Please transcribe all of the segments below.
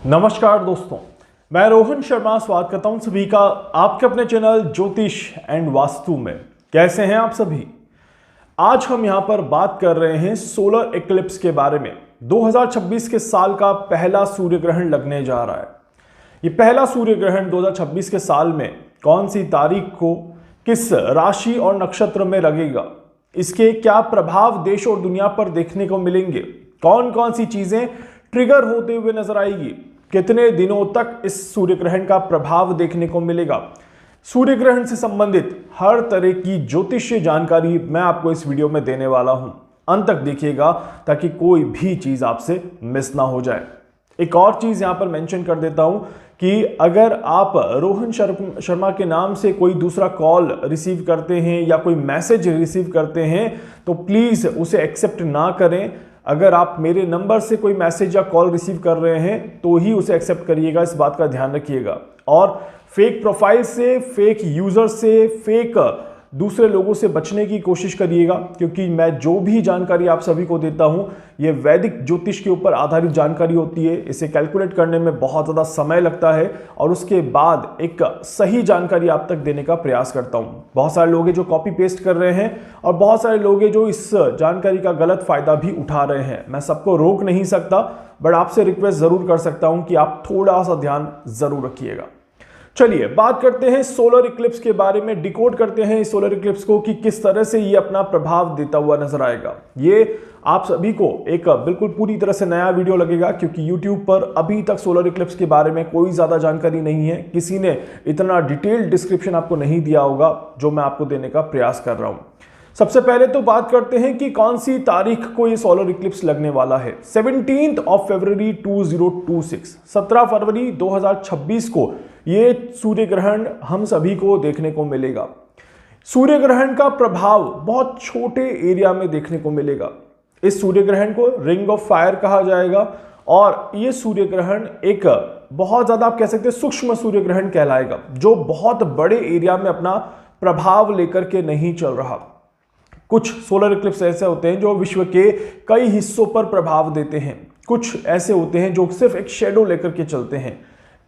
नमस्कार दोस्तों, मैं रोहन शर्मा स्वागत करता हूं सभी का आपके अपने चैनल ज्योतिष एंड वास्तु में। कैसे हैं आप सभी? आज हम यहां पर बात कर रहे हैं सोलर इक्लिप्स के बारे में। 2026 के साल का पहला सूर्य ग्रहण लगने जा रहा है। ये पहला सूर्य ग्रहण 2026 के साल में कौन सी तारीख को किस राशि और नक्षत्र में लगेगा, इसके क्या प्रभाव देश और दुनिया पर देखने को मिलेंगे, कौन कौन सी चीजें ट्रिगर होते हुए नजर आएगी, कितने दिनों तक इस सूर्य ग्रहण का प्रभाव देखने को मिलेगा, सूर्य ग्रहण से संबंधित हर तरह की ज्योतिषीय जानकारी मैं आपको इस वीडियो में देने वाला हूं। अंत तक देखिएगा ताकि कोई भी चीज आपसे मिस ना हो जाए। एक और चीज यहां पर मेंशन कर देता हूं कि अगर आप रोहन शर्मा के नाम से कोई दूसरा कॉल रिसीव करते हैं या कोई मैसेज रिसीव करते हैं तो प्लीज उसे एक्सेप्ट ना करें। अगर आप मेरे नंबर से कोई मैसेज या कॉल रिसीव कर रहे हैं तो ही उसे एक्सेप्ट करिएगा, इस बात का ध्यान रखिएगा। और फेक प्रोफाइल से, फेक यूजर से, फेक दूसरे लोगों से बचने की कोशिश करिएगा, क्योंकि मैं जो भी जानकारी आप सभी को देता हूं ये वैदिक ज्योतिष के ऊपर आधारित जानकारी होती है। इसे कैलकुलेट करने में बहुत ज़्यादा समय लगता है और उसके बाद एक सही जानकारी आप तक देने का प्रयास करता हूं। बहुत सारे लोग हैं जो कॉपी पेस्ट कर रहे हैं और बहुत सारे लोग हैं जो इस जानकारी का गलत फायदा भी उठा रहे हैं। मैं सबको रोक नहीं सकता, बट आपसे रिक्वेस्ट जरूर कर सकता हूं कि आप थोड़ा सा ध्यान जरूर रखिएगा। चलिए बात करते हैं सोलर इक्लिप्स के बारे में, डिकोड करते हैं इस सोलर इक्लिप्स को कि किस तरह से ये अपना प्रभाव देता हुआ नजर आएगा। ये आप सभी को एक बिल्कुल पूरी तरह से नया वीडियो लगेगा, क्योंकि YouTube पर अभी तक सोलर इक्लिप्स के बारे में कोई ज्यादा जानकारी नहीं है। किसी ने इतना डिटेल्ड डिस्क्रिप्शन आपको नहीं दिया होगा जो मैं आपको देने का प्रयास कर रहा हूं। सबसे पहले तो बात करते हैं कि कौन सी तारीख को ये सोलर इक्लिप्स लगने वाला है। 17 फरवरी 2026, 17 फरवरी 2026 को ये सूर्य ग्रहण हम सभी को देखने को मिलेगा। सूर्य ग्रहण का प्रभाव बहुत छोटे एरिया में देखने को मिलेगा। इस सूर्य ग्रहण को रिंग ऑफ फायर कहा जाएगा और ये सूर्य ग्रहण एक बहुत ज्यादा आप कह सकते हैं सूक्ष्म सूर्य ग्रहण कहलाएगा, जो बहुत बड़े एरिया में अपना प्रभाव लेकर के नहीं चल रहा। कुछ सोलर इक्लिप्स ऐसे होते हैं जो विश्व के कई हिस्सों पर प्रभाव देते हैं, कुछ ऐसे होते हैं जो सिर्फ एक शेडो लेकर के चलते हैं।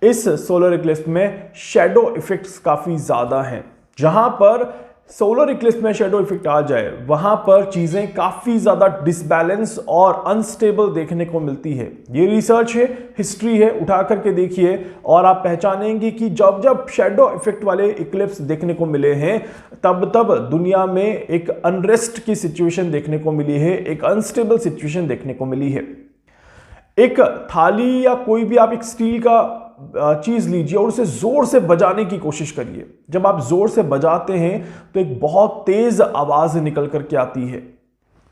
इस सोलर इक्लिप्स में शेडो इफेक्ट्स काफी ज्यादा हैं। जहां पर सोलर इक्लिप्स में शेडो इफेक्ट आ जाए वहां पर चीजें काफी ज्यादा डिसबैलेंस और अनस्टेबल देखने को मिलती है। ये रिसर्च है, हिस्ट्री है, उठा करके देखिए और आप पहचानेंगे कि जब जब शेडो इफेक्ट वाले इक्लिप्स देखने को मिले हैं तब तब दुनिया में एक अनरेस्ट की सिचुएशन देखने को मिली है, एक अनस्टेबल सिचुएशन देखने को मिली है। एक थाली या कोई भी आप एक स्टील का चीज लीजिए और उसे जोर से बजाने की कोशिश करिए। जब आप जोर से बजाते हैं तो एक बहुत तेज आवाज निकल करके आती है।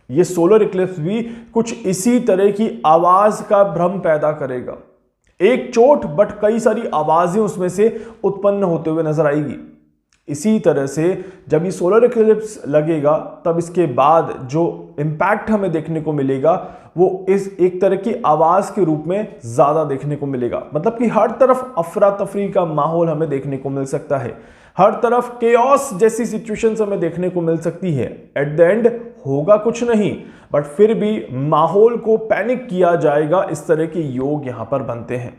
यह सोलर इक्लिप्स भी कुछ इसी तरह की आवाज का भ्रम पैदा करेगा। एक चोट बट कई सारी आवाजें उसमें से उत्पन्न होते हुए नजर आएगी। इसी तरह से जब ये सोलर इक्लिप्स लगेगा तब इसके बाद जो इंपैक्ट हमें देखने को मिलेगा वो इस एक तरह की आवाज के रूप में ज्यादा देखने को मिलेगा। मतलब कि हर तरफ अफरा तफरी का माहौल हमें देखने को मिल सकता है, हर तरफ केओस जैसी सिचुएशंस हमें देखने को मिल सकती है। एट द एंड होगा कुछ नहीं, बट फिर भी माहौल को पैनिक किया जाएगा। इस तरह के योग यहां पर बनते हैं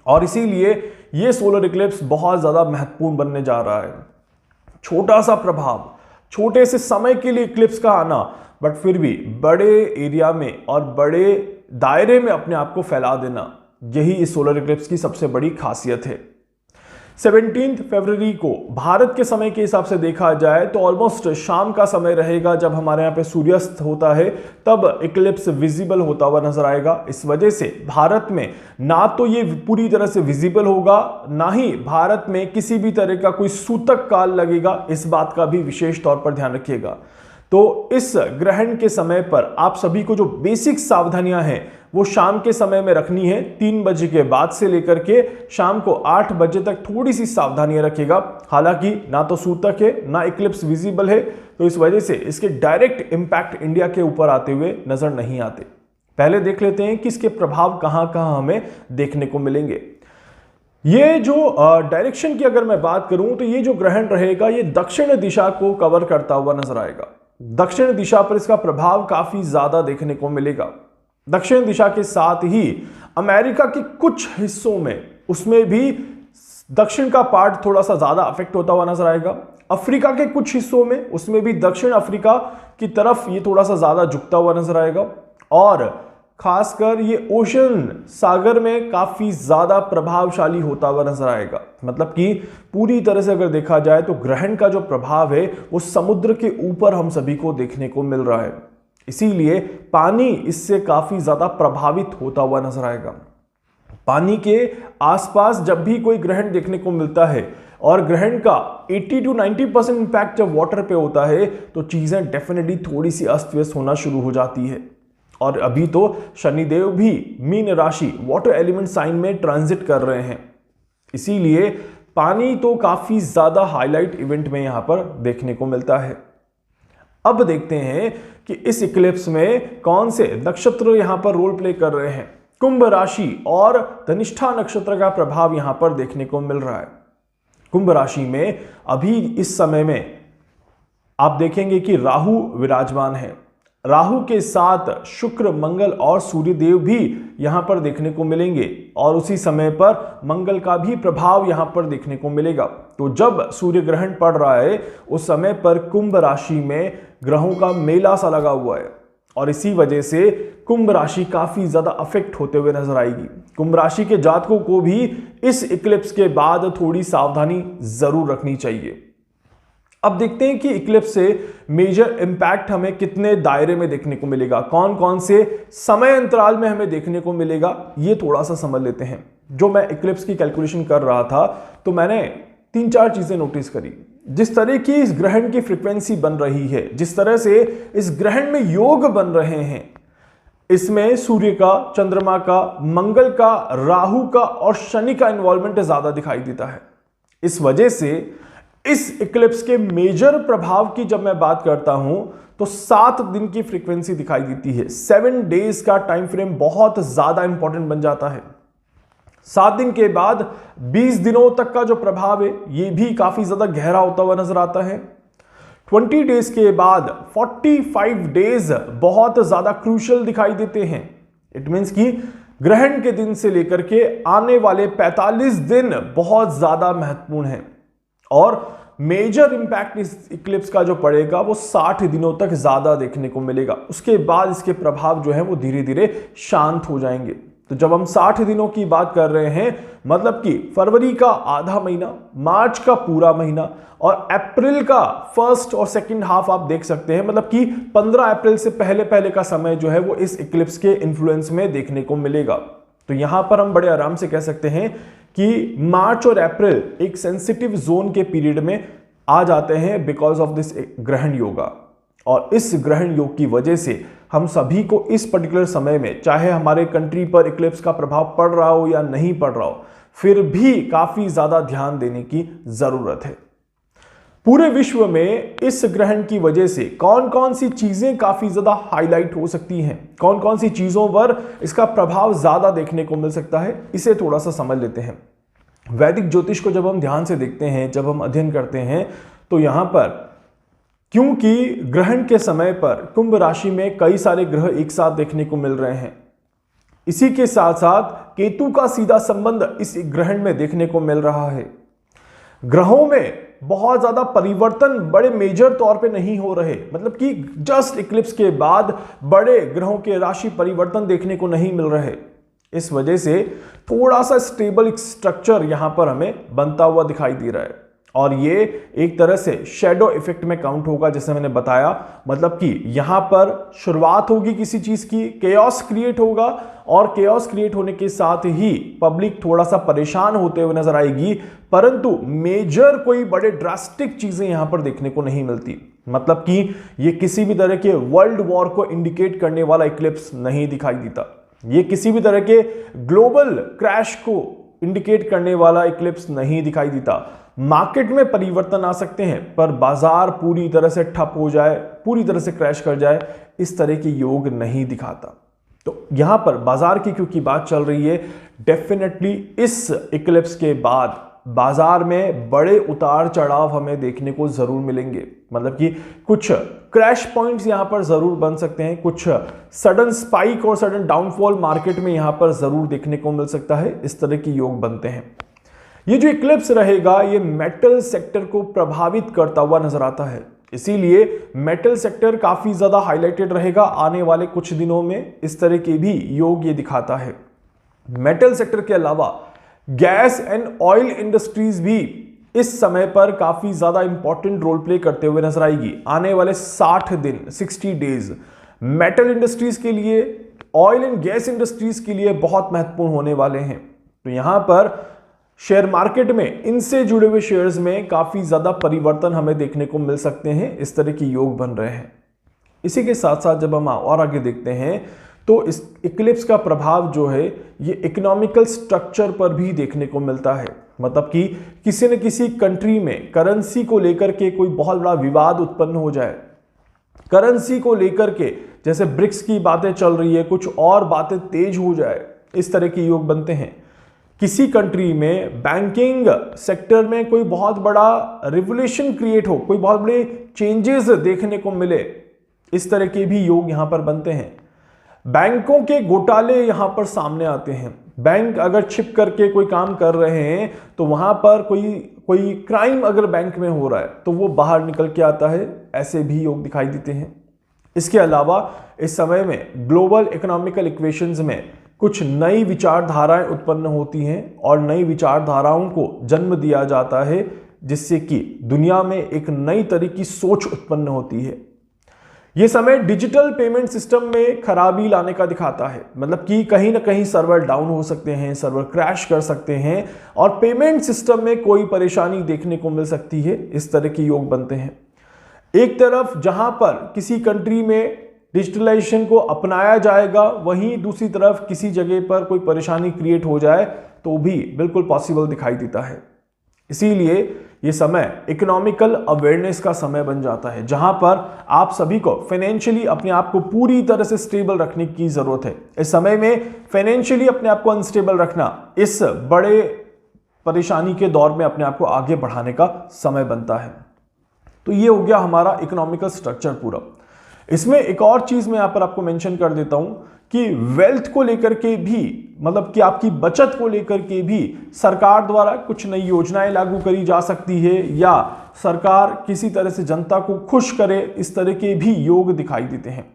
और इसीलिए ये सोलर इक्लिप्स बहुत ज्यादा महत्वपूर्ण बनने जा रहा है। छोटा सा प्रभाव, छोटे से समय के लिए इक्लिप्स का आना, बट फिर भी बड़े एरिया में और बड़े दायरे में अपने आप को फैला देना, यही इस सोलर इक्लिप्स की सबसे बड़ी खासियत है। 17 फरवरी को भारत के समय के हिसाब से देखा जाए तो ऑलमोस्ट शाम का समय रहेगा। जब हमारे यहाँ पे सूर्यास्त होता है तब इक्लिप्स विजिबल होता हुआ नजर आएगा। इस वजह से भारत में ना तो ये पूरी तरह से विजिबल होगा, ना ही भारत में किसी भी तरह का कोई सूतक काल लगेगा। इस बात का भी विशेष तौर पर ध्यान रखिएगा। तो इस ग्रहण के समय पर आप सभी को जो बेसिक सावधानियां हैं वो शाम के समय में रखनी है। 3 बजे के बाद से लेकर के शाम को 8 बजे तक थोड़ी सी सावधानियां रखिएगा। हालांकि ना तो सूतक है ना इक्लिप्स विजिबल है, तो इस वजह से इसके डायरेक्ट इंपैक्ट इंडिया के ऊपर आते हुए नजर नहीं आते। पहले देख लेते हैं कि इसके प्रभाव कहां कहां हमें देखने को मिलेंगे। ये जो डायरेक्शन की अगर मैं बात करूं तो ये जो ग्रहण रहेगा ये दक्षिण दिशा को कवर करता हुआ नजर आएगा। दक्षिण दिशा पर इसका प्रभाव काफी ज्यादा देखने को मिलेगा। दक्षिण दिशा के साथ ही अमेरिका के कुछ हिस्सों में उसमें भी दक्षिण का पार्ट थोड़ा सा ज्यादा अफेक्ट होता हुआ नजर आएगा। अफ्रीका के कुछ हिस्सों में उसमें भी दक्षिण अफ्रीका की तरफ ये थोड़ा सा ज्यादा झुकता हुआ नजर आएगा और खासकर ये ओशन सागर में काफी ज्यादा प्रभावशाली होता हुआ नजर आएगा। मतलब कि पूरी तरह से अगर देखा जाए तो ग्रहण का जो प्रभाव है वो समुद्र के ऊपर हम सभी को देखने को मिल रहा है, इसीलिए पानी इससे काफी ज्यादा प्रभावित होता हुआ नजर आएगा। पानी के आसपास जब भी कोई ग्रहण देखने को मिलता है और ग्रहण का 80 to 90% इंपैक्ट जब वाटर पे होता है तो चीजें डेफिनेटली थोड़ी सी अस्त व्यस्त होना शुरू हो जाती है। और अभी तो शनिदेव भी मीन राशि वाटर एलिमेंट साइन में ट्रांजिट कर रहे हैं, इसीलिए पानी तो काफी ज्यादा हाईलाइट इवेंट में यहां पर देखने को मिलता है। अब देखते हैं कि इस इक्लिप्स में कौन से नक्षत्र यहां पर रोल प्ले कर रहे हैं। कुंभ राशि और धनिष्ठा नक्षत्र का प्रभाव यहां पर देखने को मिल रहा है। कुंभ राशि में अभी इस समय में आप देखेंगे कि राहु विराजमान है। राहु के साथ शुक्र, मंगल और सूर्यदेव भी यहां पर देखने को मिलेंगे और उसी समय पर मंगल का भी प्रभाव यहां पर देखने को मिलेगा। तो जब सूर्य ग्रहण पड़ रहा है उस समय पर कुंभ राशि में ग्रहों का मेला सा लगा हुआ है और इसी वजह से कुंभ राशि काफी ज्यादा अफेक्ट होते हुए नजर आएगी। कुंभ राशि के जातकों को भी इस इक्लिप्स के बाद थोड़ी सावधानी जरूर रखनी चाहिए। अब देखते हैं कि इक्लिप्स से मेजर इंपैक्ट हमें कितने दायरे में देखने को मिलेगा, कौन कौन से समय अंतराल में हमें देखने को मिलेगा, ये थोड़ा सा समझ लेते हैं। जो मैं इक्लिप्स की कैलकुलेशन कर रहा था तो मैंने 3-4 चीजें नोटिस करी। जिस तरह की इस ग्रहण की फ्रीक्वेंसी बन रही है, जिस तरह से इस ग्रहण में योग बन रहे हैं, इसमें सूर्य का, चंद्रमा का, मंगल का, राहु का और शनि का इन्वॉल्वमेंट ज्यादा दिखाई देता है। इस वजह से इस इक्लिप्स के मेजर प्रभाव की जब मैं बात करता हूं तो 7 दिन की फ्रीक्वेंसी दिखाई देती है। 7 डेज का टाइम फ्रेम बहुत ज्यादा इंपॉर्टेंट बन जाता है। 7 दिन के बाद 20 दिनों तक का जो प्रभाव है ये भी काफी ज्यादा गहरा होता हुआ नजर आता है। 20 डेज के बाद 45 डेज बहुत ज्यादा क्रूशियल दिखाई देते हैं। इट मीन्स कि ग्रहण के दिन से लेकर के आने वाले 45 दिन बहुत ज्यादा महत्वपूर्ण है और मेजर इंपैक्ट इस इक्लिप्स का जो पड़ेगा वो 60 दिनों तक ज्यादा देखने को मिलेगा। उसके बाद इसके प्रभाव जो है वो धीरे धीरे शांत हो जाएंगे। तो जब हम 60 दिनों की बात कर रहे हैं मतलब कि फरवरी का आधा महीना, मार्च का पूरा महीना और अप्रैल का फर्स्ट और सेकंड हाफ आप देख सकते हैं, मतलब कि 15 अप्रैल से पहले पहले का समय जो है वो इस इक्लिप्स के इन्फ्लुएंस में देखने को मिलेगा। तो यहां पर हम बड़े आराम से कह सकते हैं कि मार्च और अप्रैल एक सेंसिटिव जोन के पीरियड में आ जाते हैं बिकॉज ऑफ दिस ग्रहण योगा। और इस ग्रहण योग की वजह से हम सभी को इस पर्टिकुलर समय में, चाहे हमारे कंट्री पर इक्लिप्स का प्रभाव पड़ रहा हो या नहीं पड़ रहा हो, फिर भी काफी ज्यादा ध्यान देने की जरूरत है। पूरे विश्व में इस ग्रहण की वजह से कौन कौन सी चीजें काफी ज्यादा हाईलाइट हो सकती हैं, कौन कौन सी चीजों पर इसका प्रभाव ज्यादा देखने को मिल सकता है, इसे थोड़ा सा समझ लेते हैं। वैदिक ज्योतिष को जब हम ध्यान से देखते हैं, जब हम अध्ययन करते हैं, तो यहां पर क्योंकि ग्रहण के समय पर कुंभ राशि में कई सारे ग्रह एक साथ देखने को मिल रहे हैं, इसी के साथ साथ केतु का सीधा संबंध इस ग्रहण में देखने को मिल रहा है। ग्रहों में बहुत ज्यादा परिवर्तन बड़े मेजर तौर पे नहीं हो रहे, मतलब कि जस्ट इक्लिप्स के बाद बड़े ग्रहों के राशि परिवर्तन देखने को नहीं मिल रहे। इस वजह से थोड़ा सा स्टेबल स्ट्रक्चर यहां पर हमें बनता हुआ दिखाई दे रहा है और ये एक तरह से शैडो इफेक्ट में काउंट होगा, जैसे मैंने बताया। मतलब कि यहां पर शुरुआत होगी किसी चीज की, केओस क्रिएट होगा और केओस क्रिएट होने के साथ ही पब्लिक थोड़ा सा परेशान होते हुए नजर आएगी, परंतु मेजर कोई बड़े ड्रास्टिक चीजें यहां पर देखने को नहीं मिलती। मतलब कि ये किसी भी तरह के वर्ल्ड वॉर को इंडिकेट करने वाला इक्लिप्स नहीं दिखाई देता, ये किसी भी तरह के ग्लोबल क्रैश को इंडिकेट करने वाला इक्लिप्स नहीं दिखाई देता। मार्केट में परिवर्तन आ सकते हैं पर बाजार पूरी तरह से ठप हो जाए, पूरी तरह से क्रैश कर जाए, इस तरह के योग नहीं दिखाता। तो यहां पर बाजार की क्योंकि बात चल रही है, डेफिनेटली इस इक्लिप्स के बाद बाजार में बड़े उतार चढ़ाव हमें देखने को जरूर मिलेंगे, मतलब कि कुछ क्रैश पॉइंट्स यहां पर जरूर बन सकते हैं, कुछ सडन स्पाइक और सडन डाउनफॉल मार्केट में यहां पर जरूर देखने को मिल सकता है। इस तरह के योग बनते हैं। ये जो इक्लिप्स रहेगा ये मेटल सेक्टर को प्रभावित करता हुआ नजर आता है, इसीलिए मेटल सेक्टर काफी ज्यादा हाईलाइटेड रहेगा आने वाले कुछ दिनों में। इस तरह के भी योग ये दिखाता है। मेटल सेक्टर के अलावा गैस एंड ऑयल इंडस्ट्रीज भी इस समय पर काफी ज्यादा इंपॉर्टेंट रोल प्ले करते हुए नजर आएगी। आने वाले 60 दिन 60 डेज मेटल इंडस्ट्रीज के लिए, ऑयल एंड गैस इंडस्ट्रीज के लिए बहुत महत्वपूर्ण होने वाले हैं। तो यहां पर शेयर मार्केट में इनसे जुड़े हुए शेयर्स में काफी ज्यादा परिवर्तन हमें देखने को मिल सकते हैं। इस तरह के योग बन रहे हैं। इसी के साथ साथ जब हम और आगे देखते हैं तो इस इक्लिप्स का प्रभाव जो है ये इकोनॉमिकल स्ट्रक्चर पर भी देखने को मिलता है, मतलब कि किसी न किसी कंट्री में करेंसी को लेकर के कोई बहुत बड़ा विवाद उत्पन्न हो जाए, करेंसी को लेकर के जैसे ब्रिक्स की बातें चल रही है, कुछ और बातें तेज हो जाए, इस तरह के योग बनते हैं। किसी कंट्री में बैंकिंग सेक्टर में कोई बहुत बड़ा रिवोल्यूशन क्रिएट हो, कोई बहुत बड़े चेंजेस देखने को मिले, इस तरह के भी योग यहां पर बनते हैं। बैंकों के घोटाले यहां पर सामने आते हैं। बैंक अगर छिप करके कोई काम कर रहे हैं तो वहां पर कोई क्राइम अगर बैंक में हो रहा है तो वो बाहर निकल के आता है, ऐसे भी योग दिखाई देते हैं। इसके अलावा इस समय में ग्लोबल इकोनॉमिकल इक्वेशंस में कुछ नई विचारधाराएं उत्पन्न होती हैं और नई विचारधाराओं को जन्म दिया जाता है, जिससे कि दुनिया में एक नई तरह की सोच उत्पन्न होती है। यह समय डिजिटल पेमेंट सिस्टम में खराबी लाने का दिखाता है, मतलब कि कहीं ना कहीं सर्वर डाउन हो सकते हैं, सर्वर क्रैश कर सकते हैं और पेमेंट सिस्टम में कोई परेशानी देखने को मिल सकती है। इस तरह के योग बनते हैं। एक तरफ जहां पर किसी कंट्री में डिजिटलाइजेशन को अपनाया जाएगा, वहीं दूसरी तरफ किसी जगह पर कोई परेशानी क्रिएट हो जाए तो भी बिल्कुल पॉसिबल दिखाई देता है। इसीलिए ये समय इकोनॉमिकल अवेयरनेस का समय बन जाता है, जहां पर आप सभी को फाइनेंशियली अपने आप को पूरी तरह से स्टेबल रखने की जरूरत है। इस समय में फाइनेंशियली अपने आप को अनस्टेबल रखना इस बड़े परेशानी के दौर में अपने आप को आगे बढ़ाने का समय बनता है। तो ये हो गया हमारा इकोनॉमिकल स्ट्रक्चर पूरा। इसमें एक और चीज मैं यहां पर आपको मेंशन कर देता हूं कि वेल्थ को लेकर के भी, मतलब कि आपकी बचत को लेकर के भी सरकार द्वारा कुछ नई योजनाएं लागू करी जा सकती है, या सरकार किसी तरह से जनता को खुश करे, इस तरह के भी योग दिखाई देते हैं।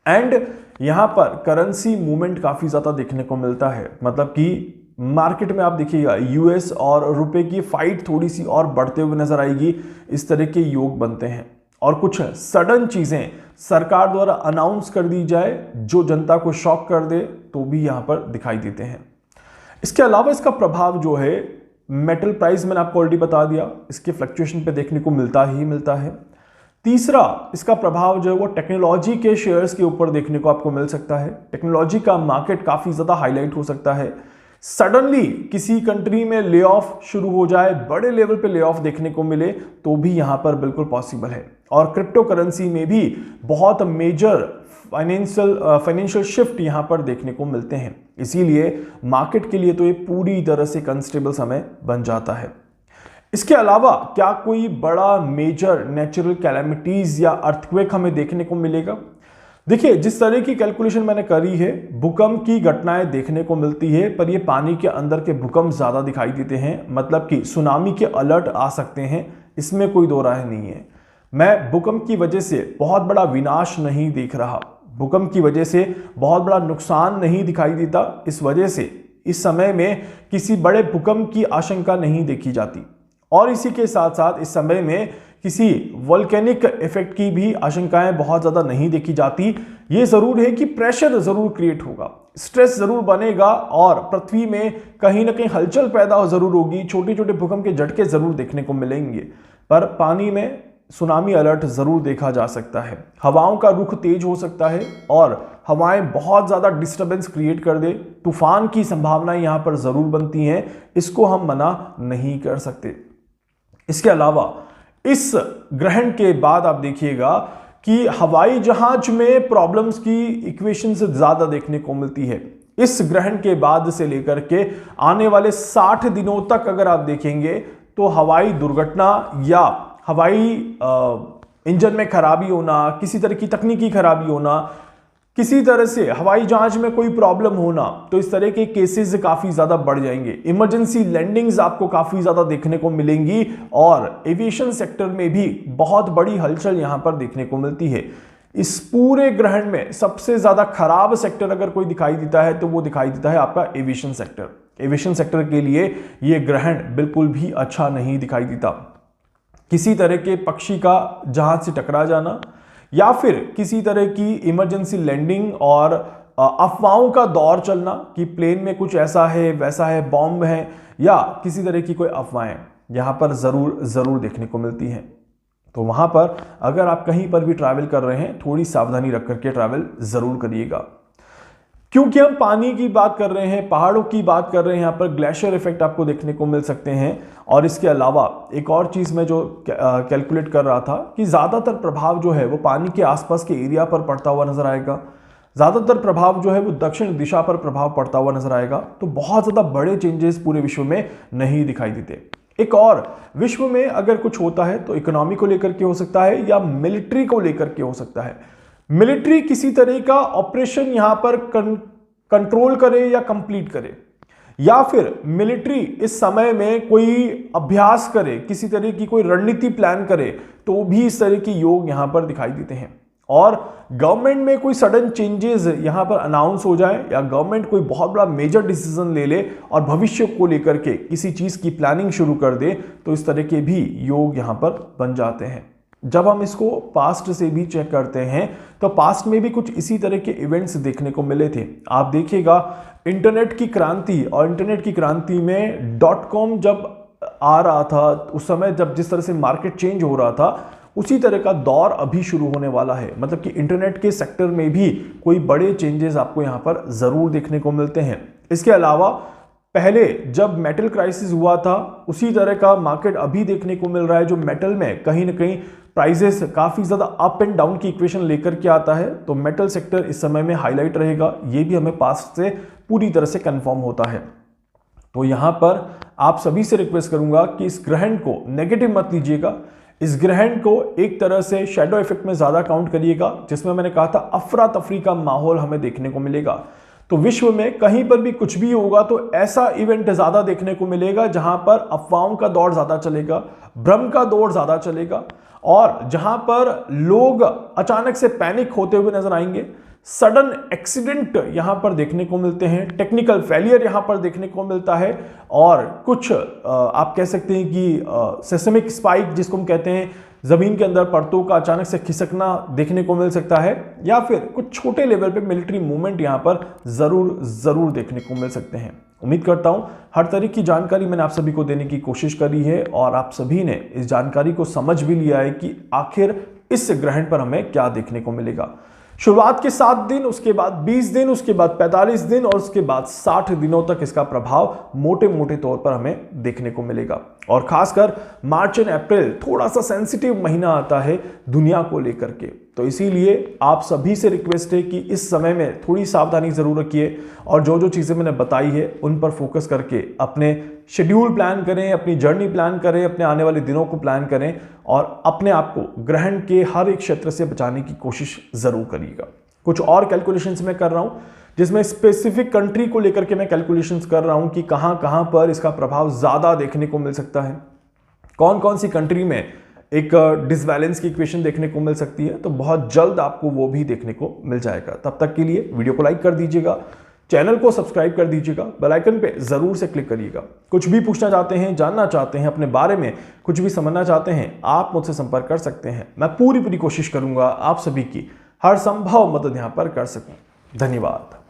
एंड यहां पर करेंसी मूवमेंट काफी ज्यादा देखने को मिलता है, मतलब कि मार्केट में आप देखिएगा यूएस और रुपए की फाइट थोड़ी सी और बढ़ते हुए नजर आएगी। इस तरह के योग बनते हैं और कुछ सडन चीजें सरकार द्वारा अनाउंस कर दी जाए जो जनता को शॉक कर दे तो भी यहां पर दिखाई देते हैं। इसके अलावा इसका प्रभाव जो है मेटल प्राइस मैंने आपको ऑलरेडी बता दिया, इसके फ्लक्चुएशन पे देखने को मिलता ही मिलता है। तीसरा इसका प्रभाव जो है वो टेक्नोलॉजी के शेयर्स के ऊपर देखने को आपको मिल सकता है। टेक्नोलॉजी का मार्केट काफी ज्यादा हाईलाइट हो सकता है। सडनली किसी कंट्री में ले ऑफ शुरू हो जाए, बड़े लेवल पे ले ऑफ देखने को मिले तो भी यहां पर बिल्कुल पॉसिबल है। और क्रिप्टो करेंसी में भी बहुत मेजर फाइनेंशियल शिफ्ट यहां पर देखने को मिलते हैं। इसीलिए मार्केट के लिए तो ये पूरी तरह से अनस्टेबल समय बन जाता है। इसके अलावा क्या कोई बड़ा मेजर नेचुरल कैलेमिटीज या अर्थक्वेक हमें देखने को मिलेगा? देखिए, जिस तरह की कैलकुलेशन मैंने करी है, भूकंप की घटनाएं देखने को मिलती है, पर ये पानी के अंदर के भूकंप ज्यादा दिखाई देते हैं, मतलब कि सुनामी के अलर्ट आ सकते हैं, इसमें कोई दो राय नहीं है। मैं भूकंप की वजह से बहुत बड़ा विनाश नहीं देख रहा, भूकंप की वजह से बहुत बड़ा नुकसान नहीं दिखाई देता। इस वजह से इस समय में किसी बड़े भूकंप की आशंका नहीं देखी जाती और इसी के साथ साथ इस समय में किसी वोल्केनिक इफेक्ट की भी आशंकाएं बहुत ज्यादा नहीं देखी जाती। ये जरूर है कि प्रेशर जरूर क्रिएट होगा, स्ट्रेस जरूर बनेगा और पृथ्वी में कहीं ना कहीं हलचल पैदा जरूर होगी, छोटे छोटे भूकंप के झटके जरूर देखने को मिलेंगे, पर पानी में सुनामी अलर्ट जरूर देखा जा सकता है। हवाओं का रुख तेज हो सकता है और हवाएं बहुत ज्यादा डिस्टरबेंस क्रिएट कर दे, तूफान की संभावनाएं यहां पर जरूर बनती हैं, इसको हम मना नहीं कर सकते। इसके अलावा इस ग्रहण के बाद आप देखिएगा कि हवाई जहाज में प्रॉब्लम्स की इक्वेशन से ज्यादा देखने को मिलती है। इस ग्रहण के बाद से लेकर के आने वाले 60 दिनों तक अगर आप देखेंगे तो हवाई दुर्घटना या हवाई इंजन में खराबी होना, किसी तरह की तकनीकी खराबी होना, किसी तरह से हवाई जहाज में कोई प्रॉब्लम होना, तो इस तरह के केसेस काफी ज्यादा बढ़ जाएंगे। इमरजेंसी लैंडिंग्स आपको काफी ज्यादा देखने को मिलेंगी और एविएशन सेक्टर में भी बहुत बड़ी हलचल यहां पर देखने को मिलती है। इस पूरे ग्रहण में सबसे ज्यादा खराब सेक्टर अगर कोई दिखाई देता है तो वो दिखाई देता है आपका एविएशन सेक्टर। एविएशन सेक्टर के लिए यह ग्रहण बिल्कुल भी अच्छा नहीं दिखाई देता। किसी तरह के पक्षी का जहाज से टकरा जाना या फिर किसी तरह की इमरजेंसी लैंडिंग और अफवाहों का दौर चलना कि प्लेन में कुछ ऐसा है वैसा है, बॉम्ब है या किसी तरह की कोई अफवाहें यहां पर जरूर देखने को मिलती हैं। तो वहां पर अगर आप कहीं पर भी ट्रैवल कर रहे हैं थोड़ी सावधानी रख करके ट्रैवल जरूर करिएगा, क्योंकि हम पानी की बात कर रहे हैं, पहाड़ों की बात कर रहे हैं, यहाँ पर ग्लेशियर इफेक्ट आपको देखने को मिल सकते हैं। और इसके अलावा एक और चीज मैं जो कैलकुलेट कर रहा था कि ज्यादातर प्रभाव जो है वो पानी के आसपास के एरिया पर पड़ता हुआ नजर आएगा, ज्यादातर प्रभाव जो है वो दक्षिण दिशा पर प्रभाव पड़ता हुआ नजर आएगा। तो बहुत ज्यादा बड़े चेंजेस पूरे विश्व में नहीं दिखाई देते। एक और, विश्व में अगर कुछ होता है तो इकोनॉमी को लेकर के हो सकता है या मिलिट्री को लेकर के हो सकता है। मिलिट्री किसी तरह का ऑपरेशन यहां पर कंट्रोल करे या कंप्लीट करे, या फिर मिलिट्री इस समय में कोई अभ्यास करे, किसी तरह की कोई रणनीति प्लान करे, तो भी इस तरह के योग यहां पर दिखाई देते हैं। और गवर्नमेंट में कोई सडन चेंजेस यहां पर अनाउंस हो जाए या गवर्नमेंट कोई बहुत बड़ा मेजर डिसीजन ले ले और भविष्य को लेकर के किसी चीज की प्लानिंग शुरू कर दे, तो इस तरह के भी योग यहां पर बन जाते हैं। जब हम इसको पास्ट से भी चेक करते हैं तो पास्ट में भी कुछ इसी तरह के इवेंट्स देखने को मिले थे। आप देखिएगा इंटरनेट की क्रांति, और इंटरनेट की क्रांति में .com जब आ रहा था उस समय, जब जिस तरह से मार्केट चेंज हो रहा था, उसी तरह का दौर अभी शुरू होने वाला है। मतलब कि इंटरनेट के सेक्टर में भी कोई बड़े चेंजेस आपको यहां पर जरूर देखने को मिलते हैं। इसके अलावा पहले जब मेटल क्राइसिस हुआ था उसी तरह का मार्केट अभी देखने को मिल रहा है, जो मेटल में कहीं ना कहीं प्राइसेस काफी ज्यादा अप एंड डाउन की इक्वेशन लेकर के आता है। तो मेटल सेक्टर इस समय में हाईलाइट रहेगा, ये भी हमें पास्ट से पूरी तरह से कंफर्म होता है। तो यहां पर आप सभी से रिक्वेस्ट करूंगा कि इस ग्रहण को नेगेटिव मत लीजिएगा, इस ग्रहण को एक तरह से शैडो इफेक्ट में ज्यादा काउंट करिएगा, जिसमें मैंने कहा था अफरा तफरी का माहौल हमें देखने को मिलेगा। तो विश्व में कहीं पर भी कुछ भी होगा तो ऐसा इवेंट ज्यादा देखने को मिलेगा जहां पर अफवाहों का दौर ज्यादा चलेगा, भ्रम का दौर ज्यादा चलेगा, और जहां पर लोग अचानक से पैनिक होते हुए नजर आएंगे। सडन एक्सीडेंट यहां पर देखने को मिलते हैं, टेक्निकल फेलियर यहां पर देखने को मिलता है, और कुछ आप कह सकते हैं कि सिस्मिक स्पाइक जिसको हम कहते हैं, जमीन के अंदर परतों का अचानक से खिसकना देखने को मिल सकता है, या फिर कुछ छोटे लेवल पे मिलिट्री मूवमेंट यहां पर जरूर देखने को मिल सकते हैं। उम्मीद करता हूं हर तरह की जानकारी मैंने आप सभी को देने की कोशिश करी है और आप सभी ने इस जानकारी को समझ भी लिया है कि आखिर इस ग्रहण पर हमें क्या देखने को मिलेगा। शुरुआत के 7 दिन, उसके बाद 20 दिन, उसके बाद 45 दिन और उसके बाद 60 दिनों तक इसका प्रभाव मोटे मोटे तौर पर हमें देखने को मिलेगा। और खासकर मार्च एंड अप्रैल थोड़ा सा सेंसिटिव महीना आता है दुनिया को लेकर के, तो इसीलिए आप सभी से रिक्वेस्ट है कि इस समय में थोड़ी सावधानी जरूर रखिए और जो जो चीजें मैंने बताई है उन पर फोकस करके अपने शेड्यूल प्लान करें, अपनी जर्नी प्लान करें, अपने आने वाले दिनों को प्लान करें और अपने आप को ग्रहण के हर एक क्षेत्र से बचाने की कोशिश जरूर करिएगा। कुछ और कैलकुलेशंस मैं कर रहा हूं जिसमें स्पेसिफिक कंट्री को लेकर के मैं कैलकुलेशंस कर रहा हूं कि कहां कहां पर इसका प्रभाव ज्यादा देखने को मिल सकता है, कौन कौन सी कंट्री में एक डिसबैलेंस की इक्वेशन देखने को मिल सकती है। तो बहुत जल्द आपको वो भी देखने को मिल जाएगा। तब तक के लिए वीडियो को लाइक कर दीजिएगा, चैनल को सब्सक्राइब कर दीजिएगा, बेल आइकन पे जरूर से क्लिक करिएगा। कुछ भी पूछना चाहते हैं, जानना चाहते हैं, अपने बारे में कुछ भी समझना चाहते हैं, आप मुझसे संपर्क कर सकते हैं। मैं पूरी कोशिश करूंगा आप सभी की हर संभव मदद यहां पर कर सकूं। धन्यवाद।